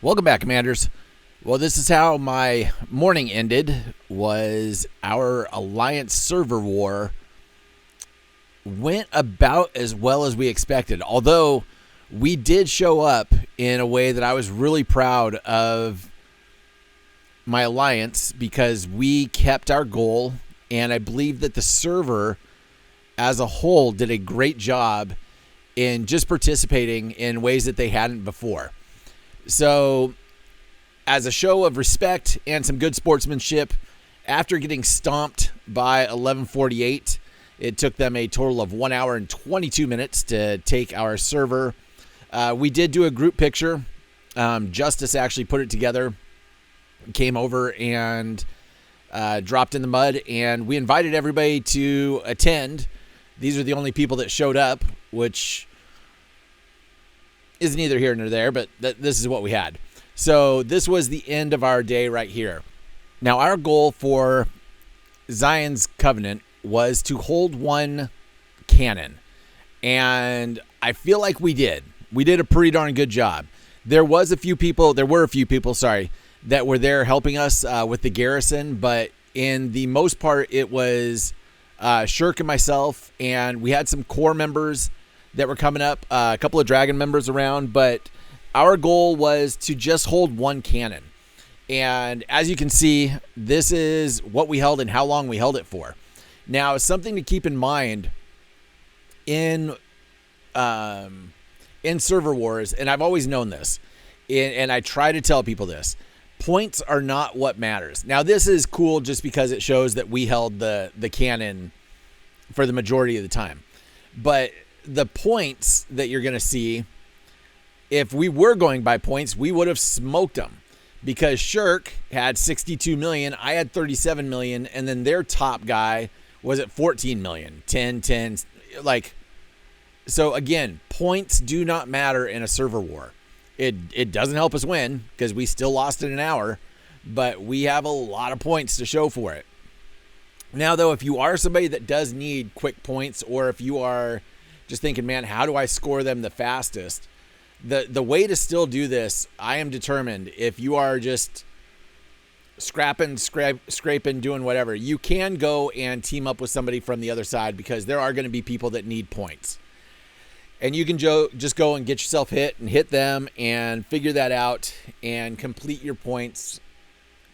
Welcome back, Commanders. Well, this is how my morning ended. Was our Alliance server war went about as well as we expected. Although we did show up in a way that I was really proud of my Alliance because we kept our goal, and I believe that the server as a whole did a great job in just participating in ways that they hadn't before. So, as a show of respect and some good sportsmanship, after getting stomped by 1148, it took them a total of 1 hour and 22 minutes to take our server. We did do a group picture. Justice actually put it together, came over and dropped in the mud, and we invited everybody to attend. These are the only people that showed up, which is neither here nor there, but this is what we had. So this was the end of our day right here. Now, our goal for Zion's Covenant was to hold one cannon, and I feel like we did. We did a pretty darn good job. There were a few people, that were there helping us with the garrison, but in the most part, it was Shirk and myself, and we had some core members that were coming up, a couple of dragon members around, but our goal was to just hold one cannon. And as you can see, this is what we held and how long we held it for. Now, something to keep in mind in server wars, and I've always known this, and I try to tell people this, points are not what matters. Now, this is cool just because it shows that we held the cannon for the majority of the time. But the points that you're going to see, if we were going by points, we would have smoked them. Because Shirk had 62 million, I had 37 million, and then their top guy was at 14 million, 10. So again, points do not matter in a server war. It doesn't help us win because we still lost in an hour, but we have a lot of points to show for it. Now, though, if you are somebody that does need quick points, or if you are just thinking, man, how do I score them the fastest? The way to still do this, I am determined, if you are just scrapping, doing whatever, you can go and team up with somebody from the other side, because there are going to be people that need points. And you can just go and get yourself hit and hit them and figure that out and complete your points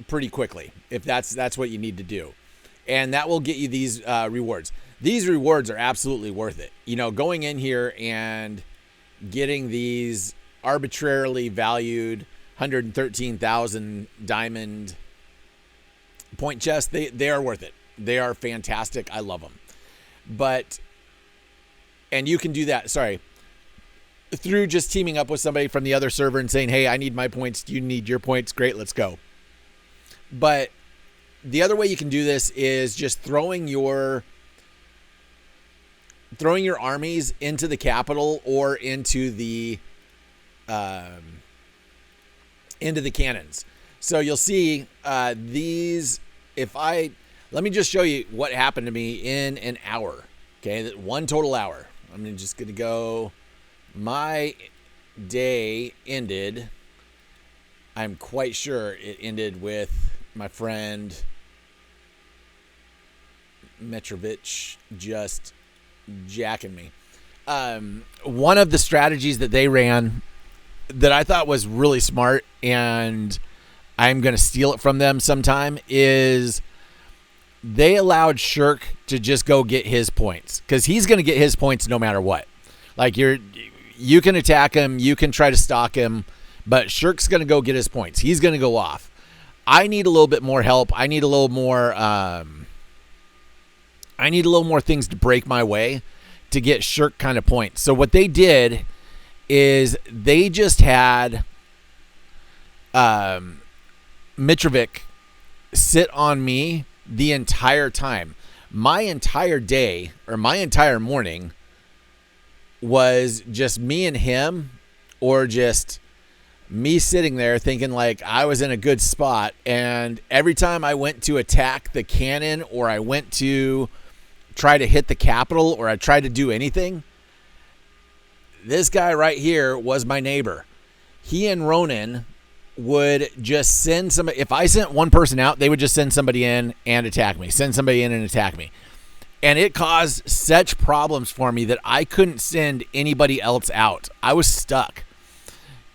pretty quickly, if that's what you need to do. And that will get you these rewards. These rewards are absolutely worth it. You know, going in here and getting these arbitrarily valued 113,000 diamond point chests, they are worth it. They are fantastic. I love them. And you can do that, through just teaming up with somebody from the other server and saying, hey, I need my points. Do you need your points? Great, let's go. But the other way you can do this is just throwing your armies into the capital or into the cannons. So you'll see these. Let me just show you what happened to me in an hour. Okay, one total hour. I'm just going to go. My day ended. I'm quite sure it ended with my friend Metrovich just jacking me. One of the strategies that they ran that I thought was really smart, and I'm going to steal it from them sometime, is they allowed Shirk to just go get his points, because he's going to get his points no matter what. Like, you can attack him, you can try to stalk him, but Shirk's going to go get his points. He's going to go off. I need a little bit more help. I need a little more things to break my way to get Shirk kind of points. So what they did is they just had Mitrovic sit on me the entire time. My entire day, or my entire morning, was just me and him, or just me sitting there thinking like I was in a good spot. And every time I went to attack the cannon, or I went to try to hit the capital, or I tried to do anything, this guy right here was my neighbor. He and Ronan would just send somebody. If I sent one person out, they would just send somebody in and attack me. Send somebody in and attack me. And it caused such problems for me that I couldn't send anybody else out. I was stuck.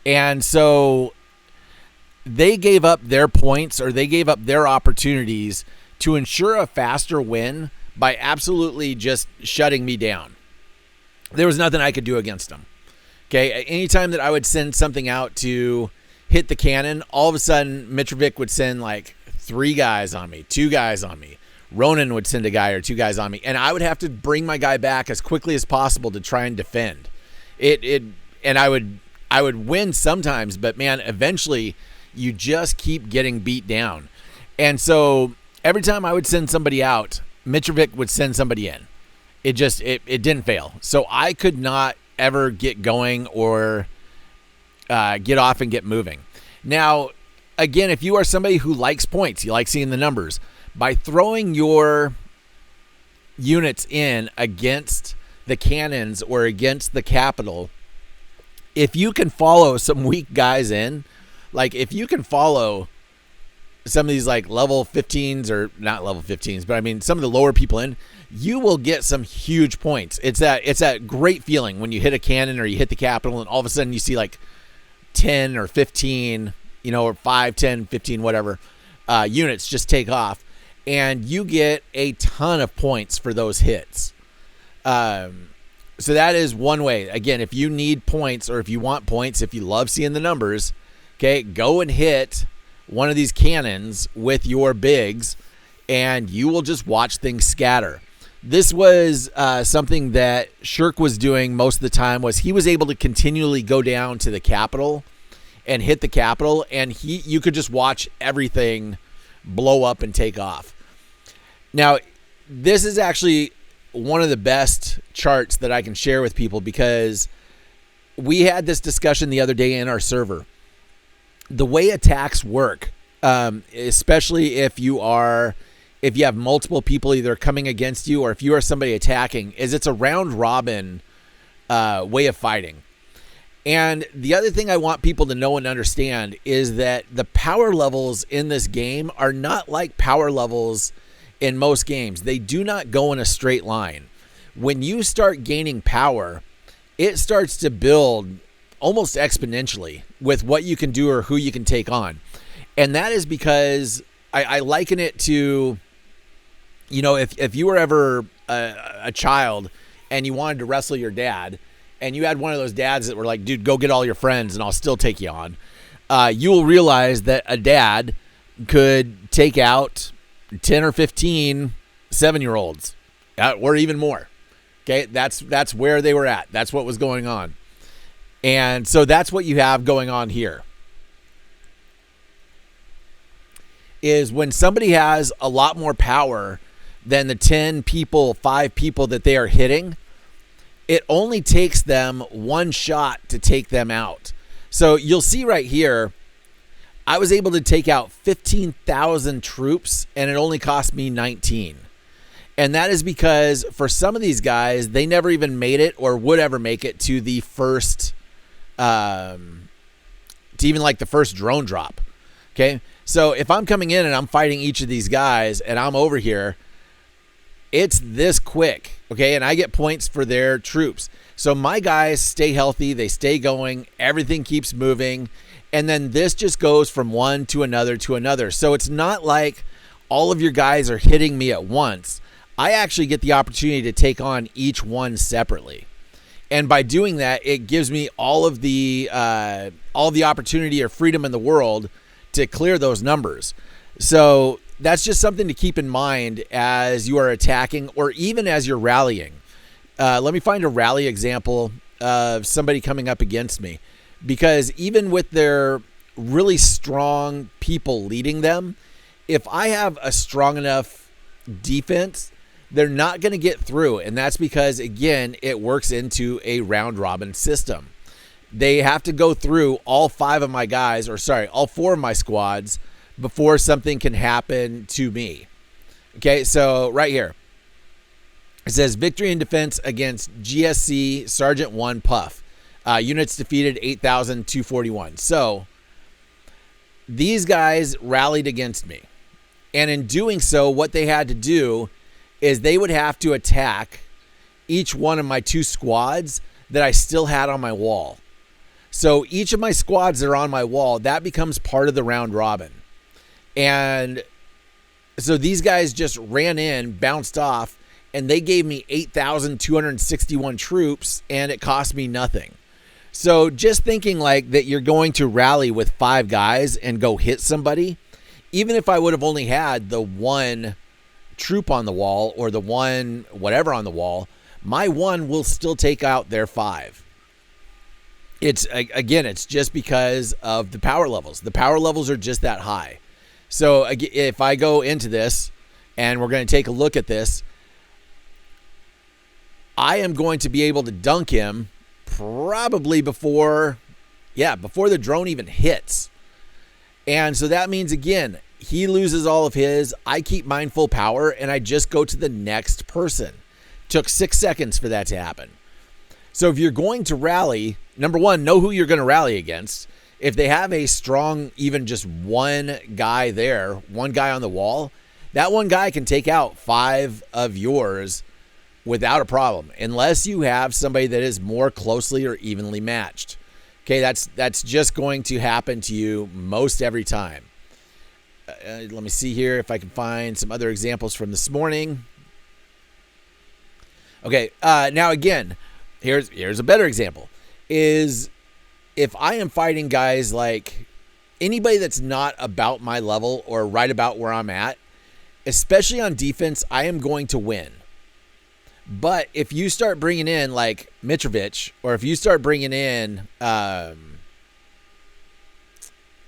And so they gave up their points, or they gave up their opportunities to ensure a faster win by absolutely just shutting me down. There was nothing I could do against them. Okay, anytime that I would send something out to hit the cannon, all of a sudden Mitrovic would send like 3 guys on me, 2 guys on me. Ronan would send a guy or 2 guys on me, and I would have to bring my guy back as quickly as possible to try and defend and I would win sometimes, but man, eventually you just keep getting beat down. And so every time I would send somebody out, Mitrovic would send somebody in. It didn't fail. So I could not ever get going or get off and get moving. Now, again, if you are somebody who likes points, you like seeing the numbers, by throwing your units in against the cannons or against the capital, if you can follow some weak guys in, like if you can follow some of these like level 15s, or not level 15s, but I mean some of the lower people in, you will get some huge points. It's that great feeling when you hit a cannon or you hit the capital and all of a sudden you see like 10 or 15, or 5, 10, 15, whatever, units just take off, and you get a ton of points for those hits. So that is one way. Again, if you need points, or if you want points, if you love seeing the numbers, okay, go and hit one of these cannons with your bigs, and you will just watch things scatter. This was something that Shirk was doing most of the time, was he was able to continually go down to the capital and hit the capital, and you could just watch everything blow up and take off. Now, this is actually one of the best charts that I can share with people, because we had this discussion the other day in our server. The way attacks work, especially if you have multiple people either coming against you or if you are somebody attacking, is it's a round robin way of fighting. And the other thing I want people to know and understand is that the power levels in this game are not like power levels in most games. They do not go in a straight line. When you start gaining power, it starts to build almost exponentially with what you can do or who you can take on. And that is because I liken it to, if you were ever a child and you wanted to wrestle your dad, and you had one of those dads that were like, dude, go get all your friends and I'll still take you on. You will realize that a dad could take out 10 or 15 7-year-olds, or even more. Okay, that's where they were at. That's what was going on. And so that's what you have going on here. Is when somebody has a lot more power than the 10 people, 5 people that they are hitting, it only takes them one shot to take them out. So you'll see right here, I was able to take out 15,000 troops, and it only cost me 19. And that is because for some of these guys, they never even made it or would ever make it to the first, to even like the first drone drop. Okay. So if I'm coming in and I'm fighting each of these guys and I'm over here, it's this quick. Okay. And I get points for their troops. So my guys stay healthy. They stay going. Everything keeps moving. And then this just goes from one to another to another. So it's not like all of your guys are hitting me at once. I actually get the opportunity to take on each one separately. And by doing that, it gives me all the opportunity or freedom in the world to clear those numbers. So that's just something to keep in mind as you are attacking or even as you're rallying. Let me find a rally example of somebody coming up against me, because even with their really strong people leading them, if I have a strong enough defense, they're not going to get through. And that's because, again, it works into a round robin system. They have to go through all 4 of my squads before something can happen to me. Okay, so right here, it says victory in defense against GSC Sergeant 1 Puff. Units defeated 8,241. So these guys rallied against me. And in doing so, what they had to do is they would have to attack each one of my 2 squads that I still had on my wall. So each of my squads that are on my wall, that becomes part of the round robin. And so these guys just ran in, bounced off, and they gave me 8,261 troops, and it cost me nothing. So just thinking like that you're going to rally with 5 guys and go hit somebody, even if I would have only had the 1 troop on the wall or the 1 whatever on the wall, my 1 will still take out their 5. It's just because of the power levels. The power levels are just that high. So if I go into this and we're going to take a look at this, I am going to be able to dunk him probably before the drone even hits. And so that means, again, he loses all of his. I keep mine full power, and I just go to the next person. Took 6 seconds for that to happen. So if you're going to rally, number one, know who you're going to rally against. If they have a strong, even just 1 guy there, 1 guy on the wall, that 1 guy can take out 5 of yours without a problem, unless you have somebody that is more closely or evenly matched. Okay, that's just going to happen to you most every time. Let me see here if I can find some other examples from this morning. Okay, now again, here's a better example. Is if I am fighting guys like anybody that's not about my level or right about where I'm at, especially on defense, I am going to win. But if you start bringing in like Mitrovic, or if you start bringing in some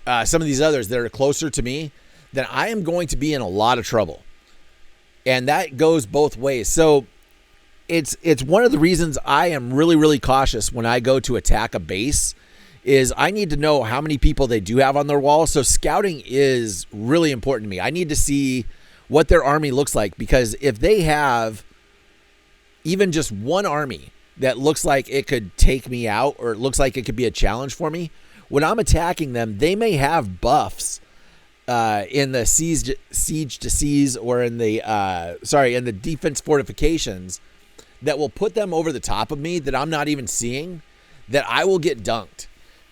of these others that are closer to me, then I am going to be in a lot of trouble. And that goes both ways. So it's one of the reasons I am really, really cautious when I go to attack a base is I need to know how many people they do have on their wall. So scouting is really important to me. I need to see what their army looks like, because if they have even just 1 army that looks like it could take me out, or it looks like it could be a challenge for me, when I'm attacking them, they may have buffs in the siege to seize, or in the defense fortifications that will put them over the top of me that I'm not even seeing, that I will get dunked.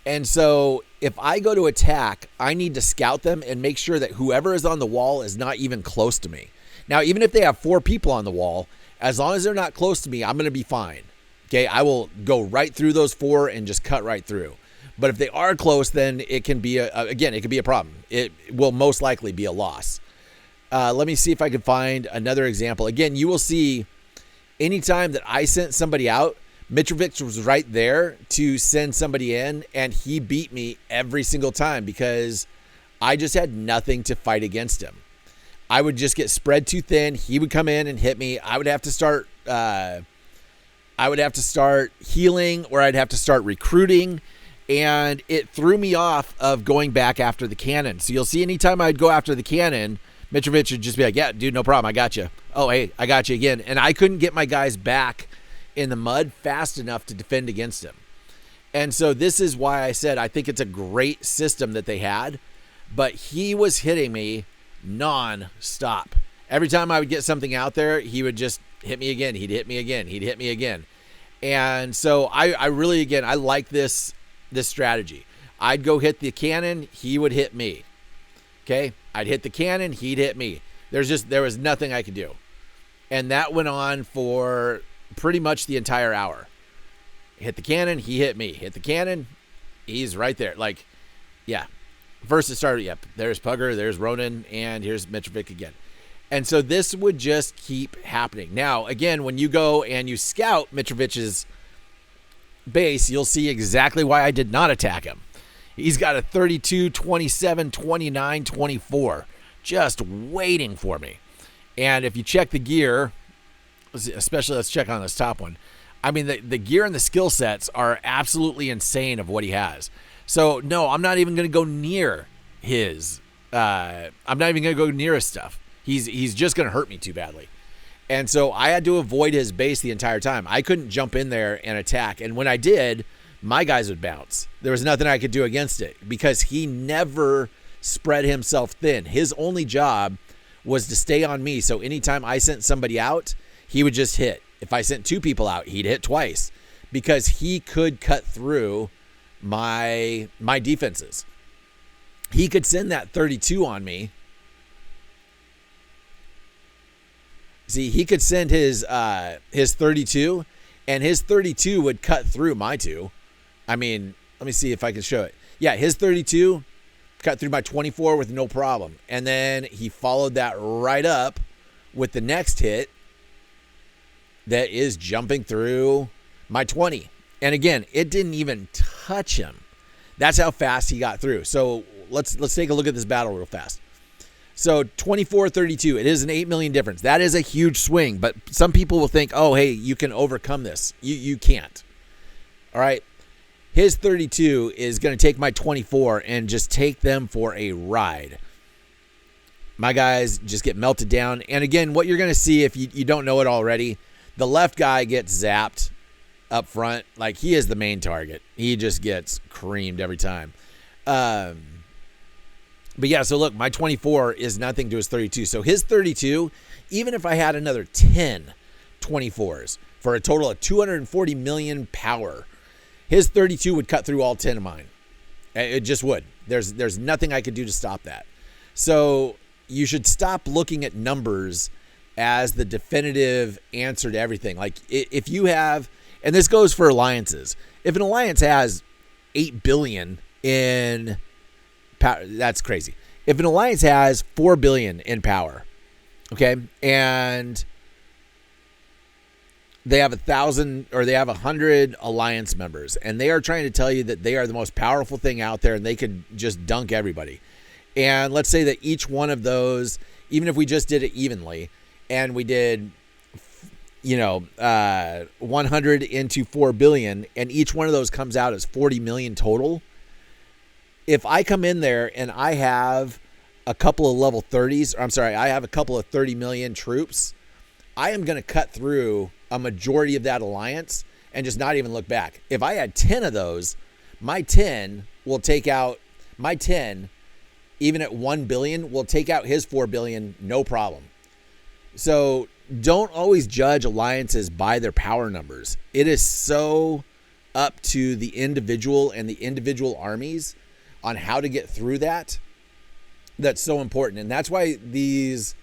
And so if I go to attack, I need to scout them and make sure that whoever is on the wall is not even close to me. Now, even if they have 4 people on the wall, as long as they're not close to me, I'm going to be fine. Okay, I will go right through those 4 and just cut right through. But if they are close, then it can be, it could be a problem. It will most likely be a loss. Let me see if I can find another example. Again, you will see anytime that I sent somebody out, Mitrovic was right there to send somebody in, and he beat me every single time because I just had nothing to fight against him. I would just get spread too thin. He would come in and hit me. I would have to start healing, or I'd have to start recruiting, and it threw me off of going back after the cannon. So you'll see anytime I'd go after the cannon, Mitrovic would just be like, yeah, dude, no problem. I got you. Oh, hey, I got you again. And I couldn't get my guys back in the mud fast enough to defend against him. And so this is why I said I think it's a great system that they had, but he was hitting me non-stop. Every time I would get something out there, he would just hit me again. He'd hit me again. He'd hit me again. And so I really, again, I like this strategy. I'd go hit the cannon. He would hit me. Okay. I'd hit the cannon. He'd hit me. There was nothing I could do. And that went on for pretty much the entire hour. Hit the cannon. He hit me. Hit the cannon. He's right there. Like, yeah. First it started, yep, there's Pugger, there's Ronan, and here's Mitrovic again. And so this would just keep happening. Now, again, when you go and you scout Mitrovic's base, you'll see exactly why I did not attack him. He's got a 32, 27, 29, 24, just waiting for me. And if you check the gear, especially let's check on this top one. I mean, the gear and the skill sets are absolutely insane of what he has. So, no, I'm not even going to go near his stuff. He's just going to hurt me too badly. And so I had to avoid his base the entire time. I couldn't jump in there and attack. And when I did, my guys would bounce. There was nothing I could do against it because he never spread himself thin. His only job was to stay on me. So anytime I sent somebody out, he would just hit. If I sent 2 people out, he'd hit twice because he could cut through my defenses. He could send that 32 on me. See, he could send his 32, and his 32 would cut through my 2. I mean, let me see if I can show it. Yeah, his 32 cut through my 24 with no problem. And then he followed that right up with the next hit that is jumping through my 20. And again, it didn't even touch him. That's how fast he got through. So let's take a look at this battle real fast. So 24-32, it is an 8 million difference. That is a huge swing, but some people will think, oh, hey, you can overcome this. You can't. All right. His 32 is going to take my 24 and just take them for a ride. My guys just get melted down. And again, what you're going to see if you don't know it already, the left guy gets zapped up front. Like, he is the main target. He just gets creamed every time. But yeah, so look, my 24 is nothing to his 32. So his 32, even if I had another 10 24s for a total of 240 million power, his 32 would cut through all 10 of mine. It just would. There's nothing I could do to stop that. So you should stop looking at numbers as the definitive answer to everything. Like, if you have, and this goes for alliances, if an alliance has 8 billion in power, that's crazy. If an alliance has 4 billion in power, okay, and they have 1,000 or they have 100 alliance members, and they are trying to tell you that they are the most powerful thing out there and they could just dunk everybody. And let's say that each one of those, even if we just did it evenly and we did, 100 into 4 billion, and each one of those comes out as 40 million total. If I come in there and I have a couple of level 30s, I have a couple of 30 million troops, I am going to cut through a majority of that alliance and just not even look back. If I had 10 of those, my 10 will take out, my 10, even at 1 billion, will take out his 4 billion, no problem. So don't always judge alliances by their power numbers. It is so up to the individual and the individual armies on how to get through that. That's so important. And that's why these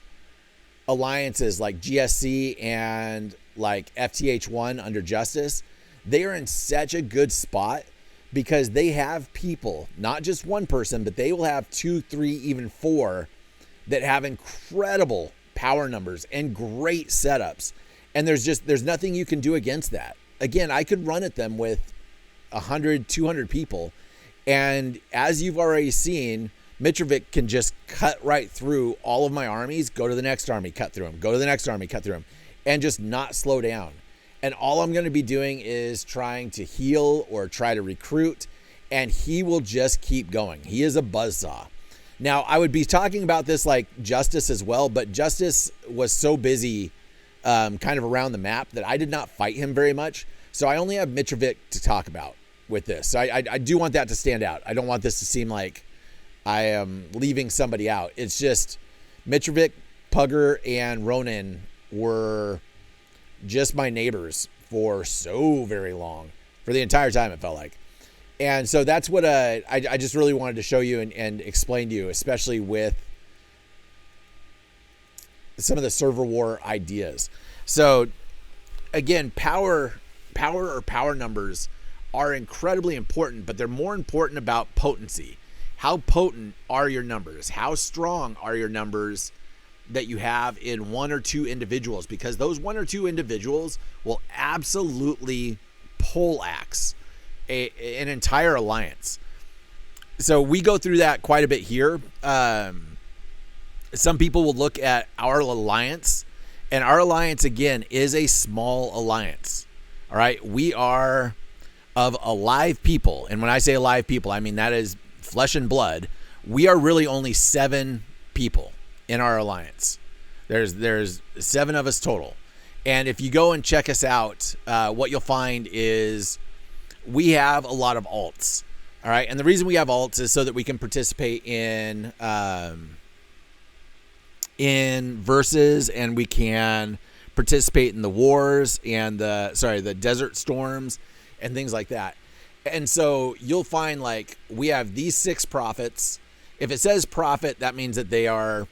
alliances like GSC and like FTH1 under Justice, they are in such a good spot because they have people, not just one person, but they will have 2, 3, even 4 that have incredible power numbers and great setups. And there's nothing you can do against that. Again, I could run at them with 100, 200 people. And as you've already seen, Mitrovic can just cut right through all of my armies, go to the next army, cut through them, go to the next army, cut through them, and just not slow down. And all I'm going to be doing is trying to heal or try to recruit, and he will just keep going. He is a buzzsaw. Now, I would be talking about this like Justice as well, but Justice was so busy kind of around the map that I did not fight him very much. So I only have Mitrovic to talk about with this. So I do want that to stand out. I don't want this to seem like I am leaving somebody out. It's just Mitrovic, Pugger, and Ronan were just my neighbors for so very long, for the entire time it felt like. And so that's what I just really wanted to show you and explain to you, especially with some of the server war ideas. So again, power numbers are incredibly important, but they're more important about potency. How potent are your numbers? How strong are your numbers that you have in 1 or 2 individuals? Because those 1 or 2 individuals will absolutely poleaxe an entire alliance. So we go through that quite a bit here. Some people will look at our alliance, and our alliance, again, is a small alliance. All right. We are of alive people. And when I say alive people, I mean that is flesh and blood. We are really only 7 people in our alliance. There's 7 of us total. And if you go and check us out, what you'll find is we have a lot of alts. All right. And the reason we have alts is so that we can participate in versus, and we can participate in the wars and the desert storms and things like that. And so you'll find like we have these 6 prophets. If it says prophet, that means that they are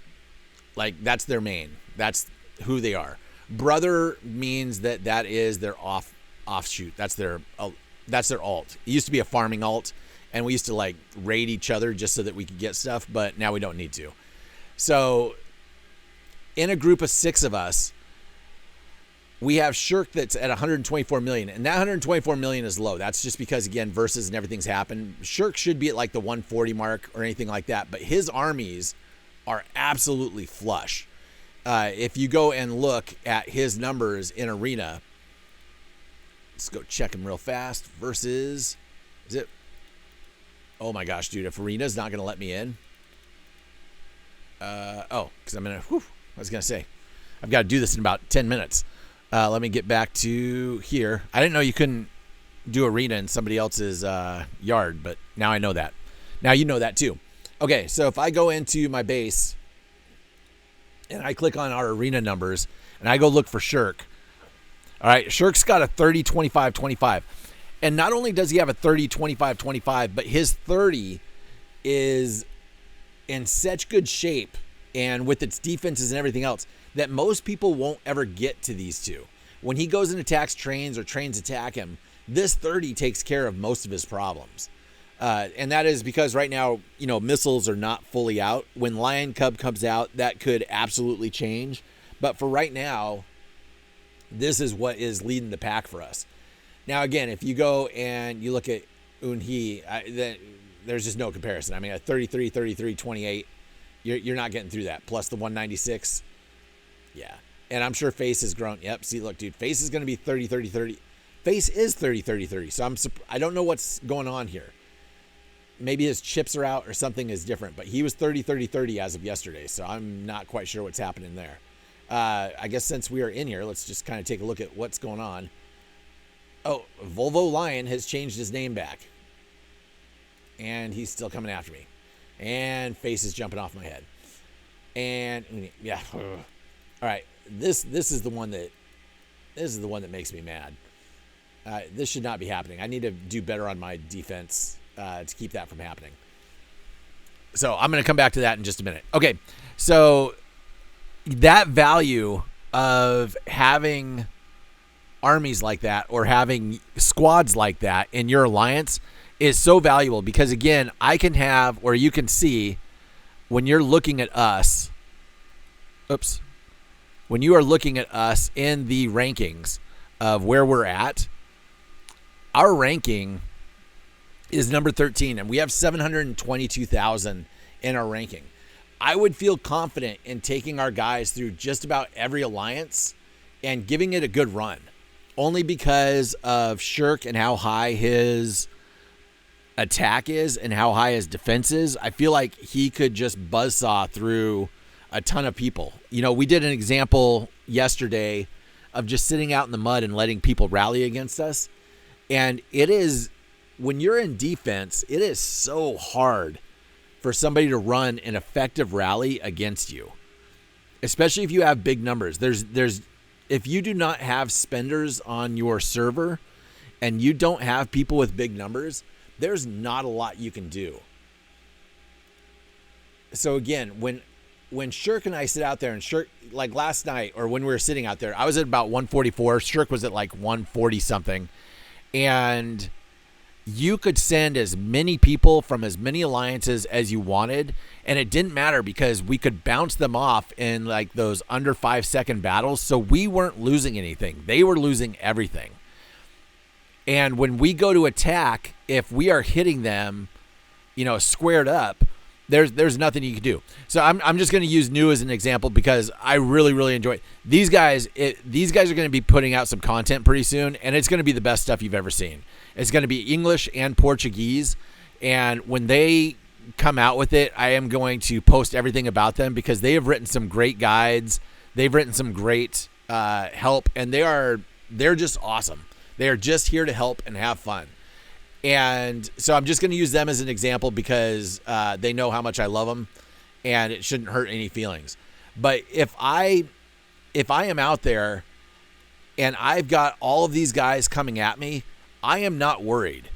like, that's their main. That's who they are. Brother means that is their offshoot. That's their alt. It used to be a farming alt, and we used to like raid each other just so that we could get stuff, but now we don't need to. So in a group of 6 of us, we have Shirk that's at 124 million, and that 124 million is low. That's just because, again, versus and everything's happened. Shirk should be at like the 140 mark or anything like that, but his armies are absolutely flush. If you go and look at his numbers in Arena, let's go check him real fast. Versus, is it? Oh my gosh, dude! If Arena's not going to let me in, because I'm gonna. I was gonna say, I've got to do this in about 10 minutes. Let me get back to here. I didn't know you couldn't do Arena in somebody else's yard, but now I know that. Now you know that too. Okay, so if I go into my base and I click on our Arena numbers and I go look for Shirk, all right, Shirk's got a 30, 25, 25. And not only does he have a 30, 25, 25, but his 30 is in such good shape and with its defenses and everything else that most people won't ever get to these 2. When he goes and attacks trains or trains attack him, this 30 takes care of most of his problems. And that is because right now, missiles are not fully out. When Lion Cub comes out, that could absolutely change. But for right now, this is what is leading the pack for us. Now, again, if you go and you look at Unhee, there's just no comparison. I mean, at 33, 33, 28, you're not getting through that. Plus the 196. Yeah. And I'm sure Face has grown. Yep. See, look, dude, Face is going to be 30, 30, 30. Face is 30, 30, 30. So I don't know what's going on here. Maybe his chips are out or something is different, but he was 30, 30, 30 as of yesterday. So I'm not quite sure what's happening there. I guess since we are in here, let's just kind of take a look at what's going on. Oh, Volvo Lion has changed his name back. And he's still coming after me. And Face is jumping off my head. And yeah. All right. This is the one that makes me mad. This should not be happening. I need to do better on my defense to keep that from happening. So I'm going to come back to that in just a minute. Okay. So that value of having armies like that or having squads like that in your alliance is so valuable because, again, I can have, or you can see when you're looking at us, when you are looking at us in the rankings of where we're at, our ranking is number 13, and we have 722,000 in our ranking. I would feel confident in taking our guys through just about every alliance and giving it a good run, only because of Shirk and how high his attack is and how high his defense is. I feel like he could just buzzsaw through a ton of people. We did an example yesterday of just sitting out in the mud and letting people rally against us. And it is, when you're in defense, it is so hard for somebody to run an effective rally against you, especially if you have big numbers. If you do not have spenders on your server and you don't have people with big numbers, there's not a lot you can do. So again, when Shirk and I sit out there, and Shirk, like last night or when we were sitting out there, I was at about 144. Shirk was at like 140 something. And you could send as many people from as many alliances as you wanted, and it didn't matter because we could bounce them off in like those under 5-second battles. So we weren't losing anything. They were losing everything. And when we go to attack, if we are hitting them, squared up, there's nothing you can do. So I'm just going to use New as an example because I really, really enjoy it. These guys are going to be putting out some content pretty soon, and it's going to be the best stuff you've ever seen. It's going to be English and Portuguese, and when they come out with it, I am going to post everything about them because they have written some great guides. They've written some great help, and they're just awesome. They are just here to help and have fun. And so I'm just going to use them as an example because they know how much I love them, and it shouldn't hurt any feelings. But if I am out there and I've got all of these guys coming at me, I am not worried.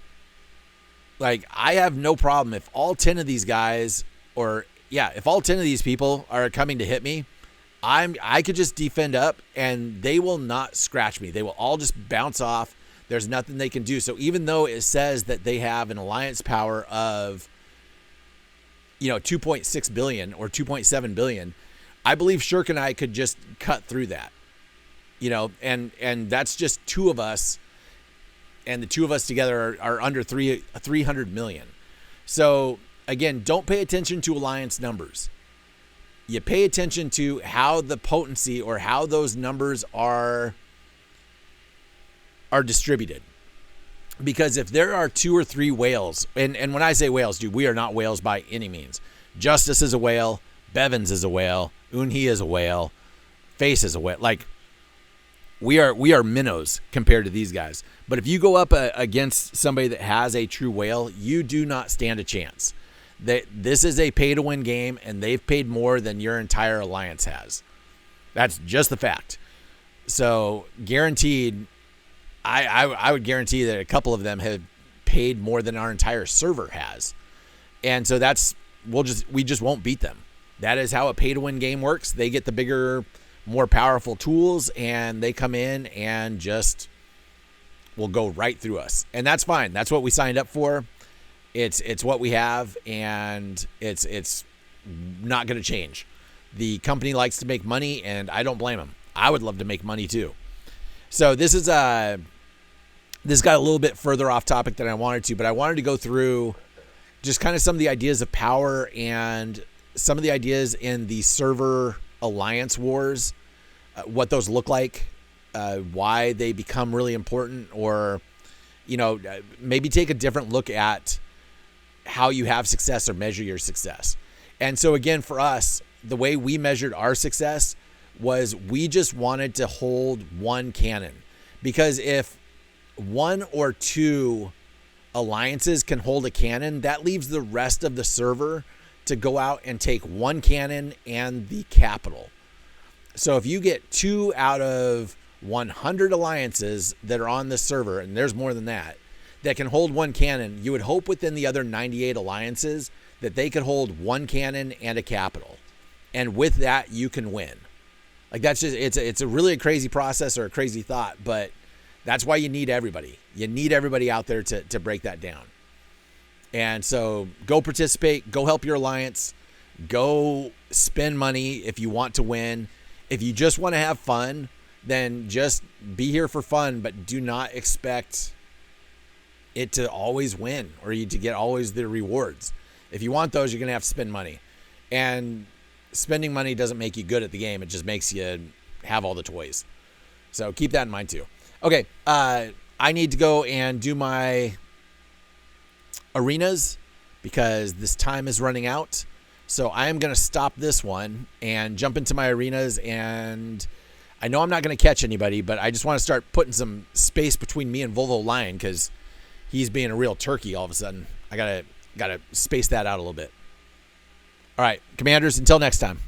Like, I have no problem if all 10 of these guys, if all 10 of these people are coming to hit me, I could just defend up and they will not scratch me. They will all just bounce off. There's nothing they can do. So even though it says that they have an alliance power of, 2.6 billion or 2.7 billion, I believe Shirk and I could just cut through that, and that's just two of us, and the two of us together are under 300 million. So again, don't pay attention to alliance numbers. You pay attention to how the potency or how those numbers are distributed. Because if there are 2 or 3 whales, and when I say whales, dude, we are not whales by any means. Justice is a whale. Bevins is a whale. Unhi is a whale. Face is a whale. Like, we are minnows compared to these guys. But if you go up against somebody that has a true whale, you do not stand a chance. This is a pay-to-win game, and they've paid more than your entire alliance has. That's just the fact. So guaranteed, I would guarantee that a couple of them have paid more than our entire server has. And so we just won't beat them. That is how a pay-to-win game works. They get the bigger, more powerful tools, and they come in and just will go right through us. And that's fine. That's what we signed up for. It's what we have, and it's not going to change. The company likes to make money, and I don't blame them. I would love to make money too. So this got a little bit further off topic than I wanted to, but I wanted to go through just kind of some of the ideas of power and some of the ideas in the server alliance wars, what those look like, why they become really important, or, maybe take a different look at how you have success or measure your success. And so again, for us, the way we measured our success was we just wanted to hold one cannon, because if 1 or 2 alliances can hold a cannon, that leaves the rest of the server to go out and take 1 cannon and the capital. So if you get 2 out of 100 alliances that are on this server, and there's more than that can hold 1 cannon, you would hope within the other 98 alliances that they could hold 1 cannon and a capital. And with that, you can win. Like, that's just, it's a really crazy process or a crazy thought, but that's why you need everybody. You need everybody out there to break that down. And so go participate, go help your alliance, go spend money if you want to win. If you just want to have fun, then just be here for fun, but do not expect it to always win or you to get always the rewards. If you want those, you're going to have to spend money. And spending money doesn't make you good at the game. It just makes you have all the toys. So keep that in mind too. Okay, I need to go and do my arenas because this time is running out. So I am going to stop this one and jump into my arenas. And I know I'm not going to catch anybody, but I just want to start putting some space between me and Volvo Lion because he's being a real turkey all of a sudden. I gotta space that out a little bit. All right, Commanders, until next time.